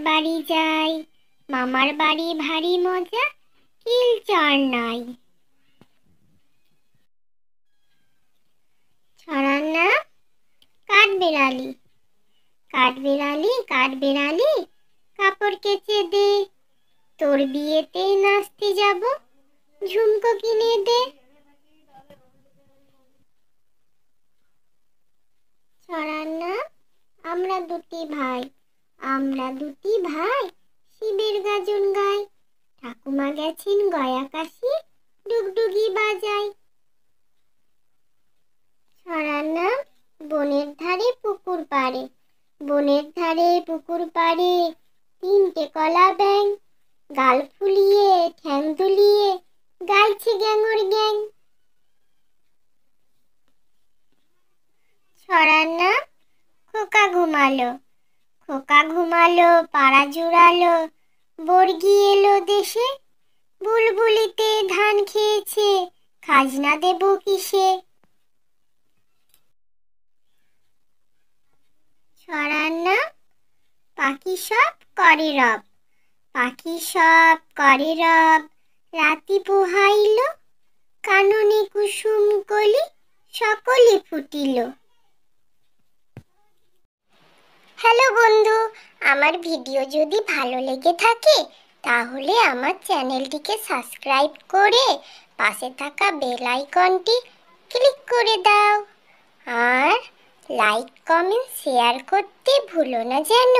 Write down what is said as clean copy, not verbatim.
বাড়ি যাই, মামার বাড়ি ভারী মজা, কিল চড় নাই। ছড়ার নাম কাঠবেড়ালি। কাঠবেড়ালি কাঠবেড়ালি, কাপড় কেচে দে, তোর বিয়েতে নাচতে যাব, ঝুমকো কিনে দে। ছড়ার নাম আমরা দুটি ভাই। আমরা দুটি ভাই শিবের গাজন গাই, ঠাকুমা গেছেন গয়া কাশি, ডুগডুগি বাজাই। ছড়ার নাম বনের ধারে পুকুর পাড়ে। বনের ধারে পুকুর পাড়ে তিনটে কলা ব্যাঙ, গাল ফুলিয়ে ঠ্যাং দুলিয়ে গাইছে গ্যাঙর গ্যাং। ছড়ার নাম খোকা ঘুমালো। খোকা ঘুমালো পাড়া জুড়ালো, বর্গি এলো দেশে, বুলবুলিতে ধান খেয়েছে, খাজনা দেব কিসে। ছড়ার নাম পাখি সব করে রব। পাখি সব করে রব, রাতি পোহাইল, কাননে কুসুম কলি সকলে ফুটিল। হ্যালো বন্ধু, আমার ভিডিও যদি ভালো লেগে থাকে তাহলে আমার চ্যানেলটিকে সাবস্ক্রাইব করে পাশে থাকা বেল আইকনটি ক্লিক করে দাও, আর লাইক কমেন্ট শেয়ার করতে ভুলো না যেন।